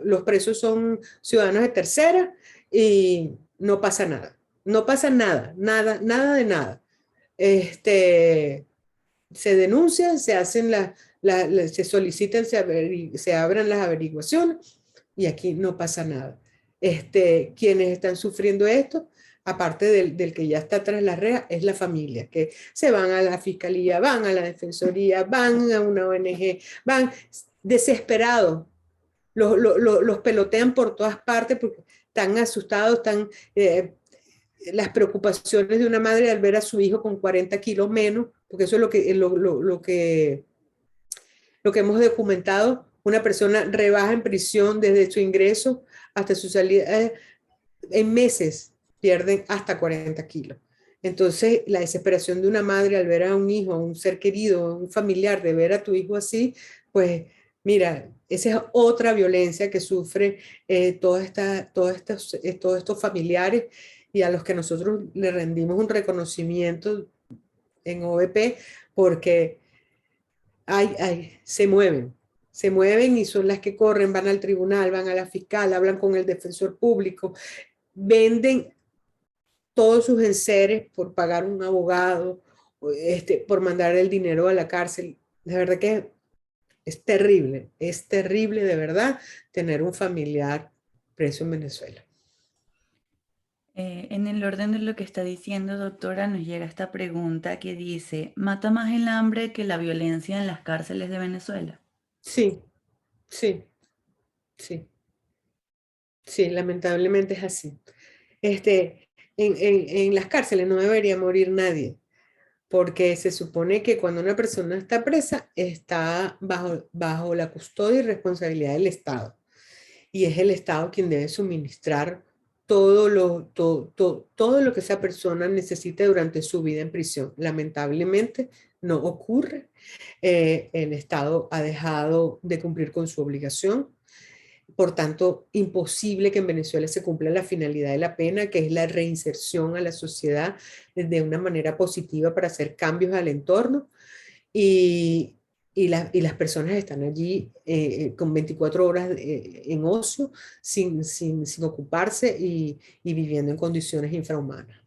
los presos son ciudadanos de tercera y no pasa nada. No pasa nada, nada de nada. Se denuncian, se hacen se solicitan, se abran las averiguaciones y aquí no pasa nada. Quienes están sufriendo esto, aparte del que ya está tras la reja, es la familia, que se van a la fiscalía, van a la defensoría, van a una ONG, van desesperados, los pelotean por todas partes porque están asustados, las preocupaciones de una madre al ver a su hijo con 40 kilos menos, porque eso es lo que hemos documentado. Una persona rebaja en prisión desde su ingreso hasta su salida, en meses pierden hasta 40 kilos. Entonces, la desesperación de una madre al ver a un hijo, a un ser querido, a un familiar, de ver a tu hijo así, pues mira, esa es otra violencia que sufre todos estos familiares y a los que nosotros le rendimos un reconocimiento en OVP porque se mueven y son las que corren, van al tribunal, van a la fiscal, hablan con el defensor público, venden todos sus enseres por pagar un abogado, por mandar el dinero a la cárcel. De verdad que es terrible de verdad tener un familiar preso en Venezuela. En el orden de lo que está diciendo, doctora, nos llega esta pregunta que dice, ¿mata más el hambre que la violencia en las cárceles de Venezuela? Sí, sí, sí, sí, lamentablemente es así. En las cárceles no debería morir nadie, porque se supone que cuando una persona está presa, está bajo la custodia y responsabilidad del Estado. Y es el Estado quien debe suministrar todo lo que esa persona necesita durante su vida en prisión. Lamentablemente no ocurre. El Estado ha dejado de cumplir con su obligación. Por tanto, imposible que en Venezuela se cumpla la finalidad de la pena, que es la reinserción a la sociedad de una manera positiva para hacer cambios al entorno. Y las personas están allí con 24 horas en ocio, sin ocuparse y viviendo en condiciones infrahumanas.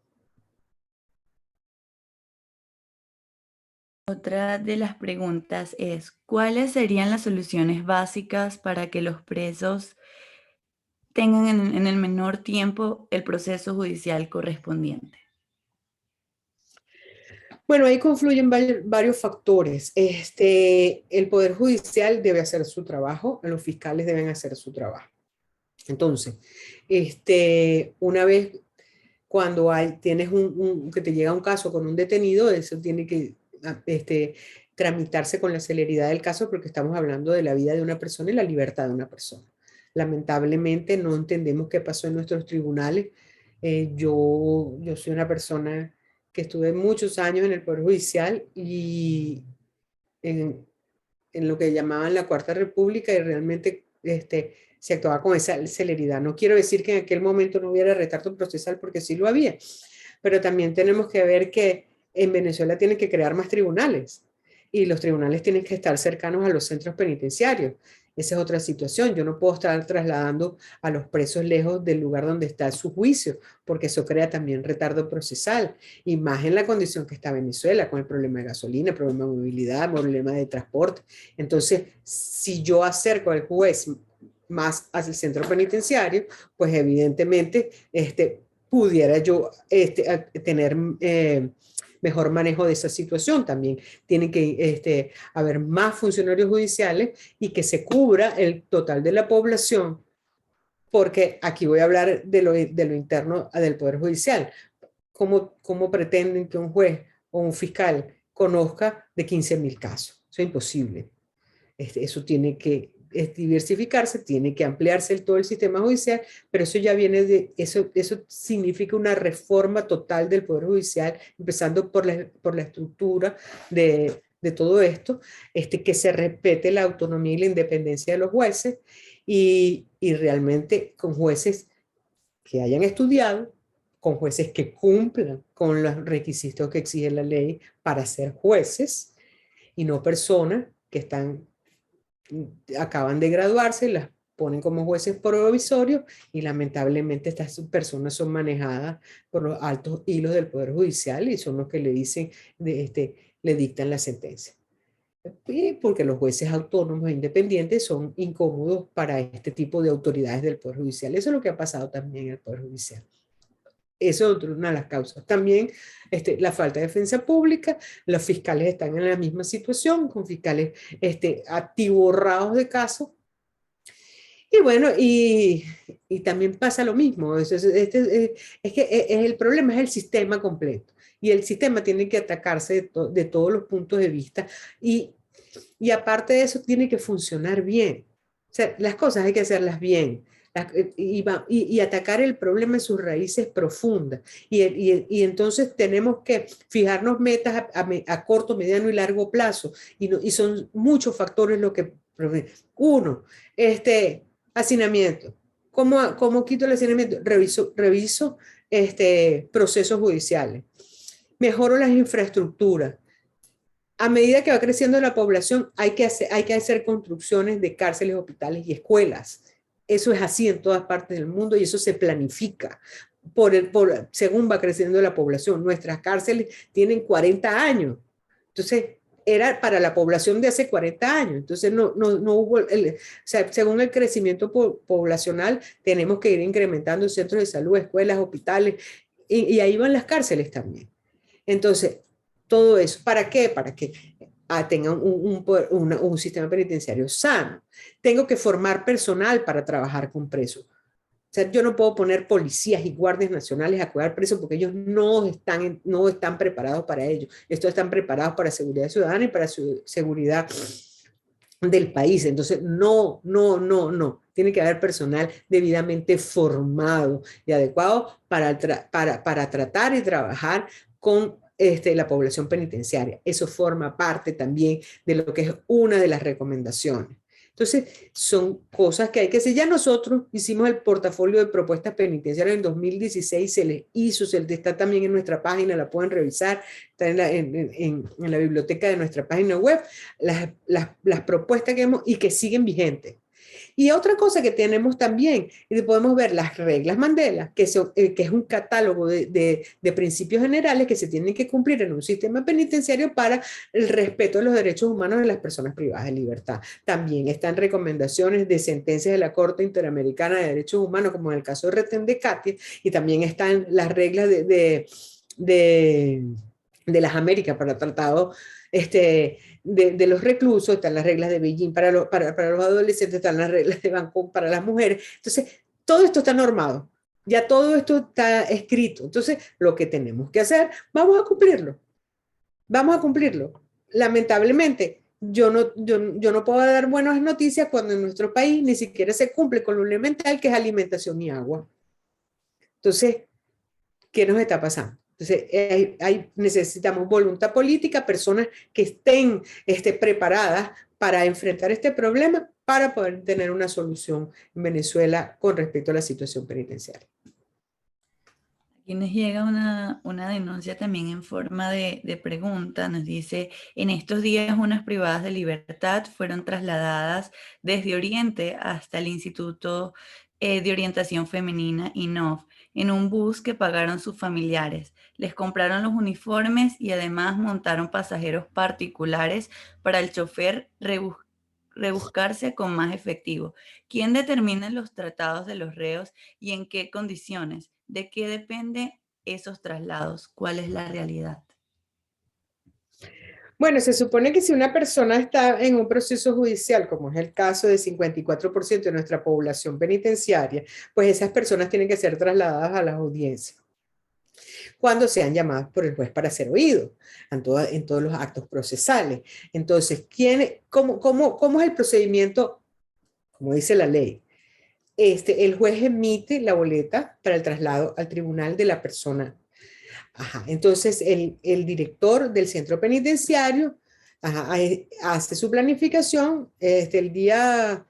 Otra de las preguntas es, ¿cuáles serían las soluciones básicas para que los presos tengan en el menor tiempo el proceso judicial correspondiente? Bueno, ahí confluyen varios factores. El Poder Judicial debe hacer su trabajo, los fiscales deben hacer su trabajo. Entonces, una vez cuando tienes que te llega un caso con un detenido, eso tiene que tramitarse con la celeridad del caso porque estamos hablando de la vida de una persona y la libertad de una persona. Lamentablemente no entendemos qué pasó en nuestros tribunales. Yo soy una persona que estuve muchos años en el Poder Judicial y en lo que llamaban la Cuarta República y realmente se actuaba con esa celeridad. No quiero decir que en aquel momento no hubiera retardo procesal porque sí lo había, pero también tenemos que ver que en Venezuela tienen que crear más tribunales y los tribunales tienen que estar cercanos a los centros penitenciarios. Esa es otra situación. Yo no puedo estar trasladando a los presos lejos del lugar donde está su juicio, porque eso crea también retardo procesal, y más en la condición que está Venezuela, con el problema de gasolina, el problema de movilidad, el problema de transporte. Entonces, si yo acerco al juez más hacia el centro penitenciario, pues evidentemente pudiera yo tener mejor manejo de esa situación. También tienen que haber más funcionarios judiciales y que se cubra el total de la población, porque aquí voy a hablar de lo interno del Poder Judicial. ¿Cómo pretenden que un juez o un fiscal conozca de 15.000 casos? Eso es imposible. Eso tiene que diversificarse, tiene que ampliarse todo el sistema judicial, pero eso ya viene eso significa una reforma total del Poder Judicial, empezando por la estructura de todo esto, que se respete la autonomía y la independencia de los jueces, y realmente con jueces que hayan estudiado, con jueces que cumplan con los requisitos que exige la ley para ser jueces, y no personas que acaban de graduarse, las ponen como jueces provisorios, y lamentablemente estas personas son manejadas por los altos hilos del Poder Judicial y son los que le dicen, le dictan la sentencia. Porque los jueces autónomos e independientes son incómodos para este tipo de autoridades del Poder Judicial. Eso es lo que ha pasado también en el Poder Judicial. Eso es una de las causas. También la falta de defensa pública. Los fiscales están en la misma situación, con fiscales atiborrados de casos. Y bueno, y también pasa lo mismo. Es que el problema es el sistema completo. Y el sistema tiene que atacarse de todos los puntos de vista. Y aparte de eso, tiene que funcionar bien. O sea, las cosas hay que hacerlas bien. Y atacar el problema en sus raíces profundas. Y entonces tenemos que fijarnos metas a corto, mediano y largo plazo. Y son muchos factores lo que... Uno, hacinamiento. ¿Cómo quito el hacinamiento? Reviso procesos judiciales. Mejoro las infraestructuras. A medida que va creciendo la población, hay que hacer construcciones de cárceles, hospitales y escuelas. Eso es así en todas partes del mundo y eso se planifica según va creciendo la población. Nuestras cárceles tienen 40 años. Entonces, era para la población de hace 40 años. Entonces, no hubo, o sea, según el crecimiento poblacional, tenemos que ir incrementando centros de salud, escuelas, hospitales, y ahí van las cárceles también. Entonces, todo eso, ¿para qué? Para que tengan un sistema penitenciario sano. Tengo que formar personal para trabajar con presos. O sea, yo no puedo poner policías y guardias nacionales a cuidar presos porque ellos no están preparados para ello. Estos están preparados para seguridad ciudadana y para seguridad del país. Entonces, no. Tiene que haber personal debidamente formado y adecuado para tratar y trabajar con la población penitenciaria. Eso forma parte también de lo que es una de las recomendaciones. Entonces, son cosas que hay que hacer. Ya nosotros hicimos el portafolio de propuestas penitenciarias en 2016, se les hizo, está también en nuestra página, la pueden revisar, está en la biblioteca de nuestra página web, las propuestas que hemos y que siguen vigentes. Y otra cosa que tenemos también, podemos ver las reglas Mandela, que es un catálogo de principios generales que se tienen que cumplir en un sistema penitenciario para el respeto de los derechos humanos de las personas privadas de libertad. También están recomendaciones de sentencias de la Corte Interamericana de Derechos Humanos, como en el caso de Retén de Katia, y también están las reglas de las Américas para el tratado de los reclusos, están las reglas de Beijing para los adolescentes, están las reglas de Bangkok para las mujeres. Entonces, todo esto está normado, ya todo esto está escrito. Entonces, lo que tenemos que hacer, vamos a cumplirlo. Lamentablemente, yo no puedo dar buenas noticias cuando en nuestro país ni siquiera se cumple con lo elemental que es alimentación y agua. Entonces, ¿qué nos está pasando? Entonces, necesitamos voluntad política, personas que estén preparadas para enfrentar este problema para poder tener una solución en Venezuela con respecto a la situación penitenciaria. Aquí nos llega una denuncia también en forma de pregunta. Nos dice, en estos días unas privadas de libertad fueron trasladadas desde Oriente hasta el Instituto de Orientación Femenina INOF en un bus que pagaron sus familiares. Les compraron los uniformes y además montaron pasajeros particulares para el chofer rebuscarse con más efectivo. ¿Quién determina los tratados de los reos y en qué condiciones? ¿De qué depende esos traslados? ¿Cuál es la realidad? Bueno, se supone que si una persona está en un proceso judicial, como es el caso de 54% de nuestra población penitenciaria, pues esas personas tienen que ser trasladadas a las audiencias cuando sean llamadas por el juez para ser oídos, en todos los actos procesales. Entonces, ¿cómo es el procedimiento? Como dice la ley. El juez emite la boleta para el traslado al tribunal de la persona. Ajá, entonces, el director del centro penitenciario hace su planificación el día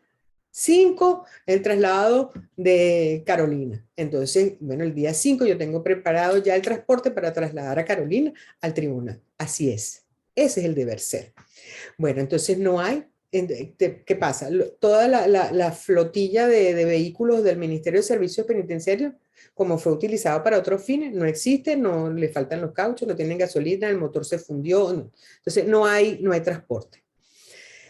5, el traslado de Carolina. Entonces, bueno, el día 5 yo tengo preparado ya el transporte para trasladar a Carolina al tribunal. Así es. Ese es el deber ser. Bueno, entonces no hay. ¿Qué pasa? Toda la flotilla de vehículos del Ministerio de Servicios Penitenciarios, como fue utilizado para otros fines, no existe, no le faltan los cauchos, no tienen gasolina, el motor se fundió. No. Entonces no hay transporte.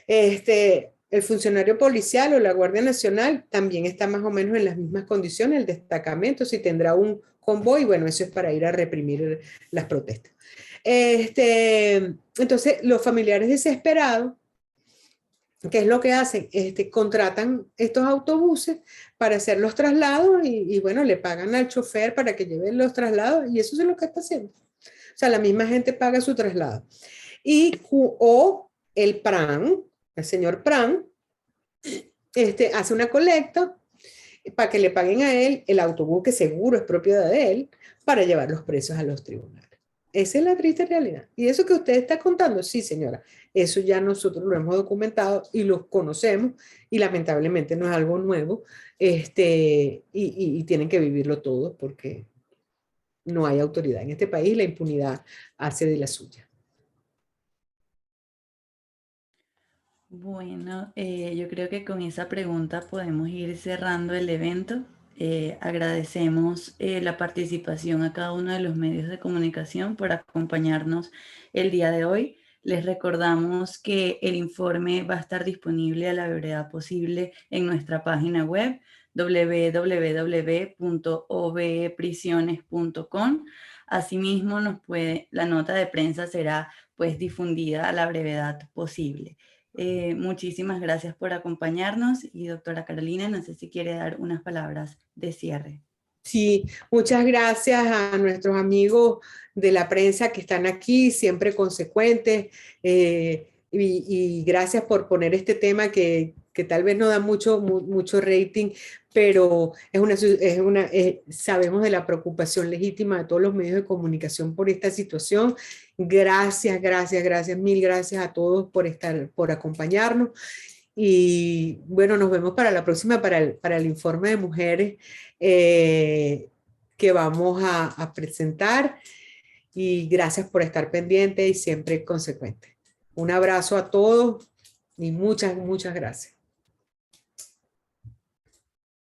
El funcionario policial o la Guardia Nacional también está más o menos en las mismas condiciones, el destacamento, si tendrá un convoy, bueno, eso es para ir a reprimir las protestas. Entonces, los familiares desesperados, ¿qué es lo que hacen? Contratan estos autobuses para hacer los traslados y bueno, le pagan al chofer para que lleve los traslados y eso es lo que está haciendo. O sea, la misma gente paga su traslado. O el PRAN, el señor PRAN, hace una colecta para que le paguen a él el autobús que seguro es propiedad de él para llevar los presos a los tribunales. Esa es la triste realidad. Y eso que usted está contando, sí, señora, eso ya nosotros lo hemos documentado y lo conocemos y lamentablemente no es algo nuevo y tienen que vivirlo todos porque no hay autoridad en este país, la impunidad hace de la suya. Bueno, yo creo que con esa pregunta podemos ir cerrando el evento. Agradecemos la participación a cada uno de los medios de comunicación por acompañarnos el día de hoy. Les recordamos que el informe va a estar disponible a la brevedad posible en nuestra página web www.obeprisiones.com. Asimismo, la nota de prensa será pues difundida a la brevedad posible. Muchísimas gracias por acompañarnos y doctora Carolina, no sé si quiere dar unas palabras de cierre. Sí, muchas gracias a nuestros amigos de la prensa que están aquí, siempre consecuentes, y gracias por poner este tema que tal vez no da mucho rating, pero sabemos de la preocupación legítima de todos los medios de comunicación por esta situación. Gracias, mil gracias a todos por acompañarnos. Y bueno, nos vemos para la próxima, para el informe de mujeres que vamos a presentar. Y gracias por estar pendiente y siempre consecuente. Un abrazo a todos y muchas gracias.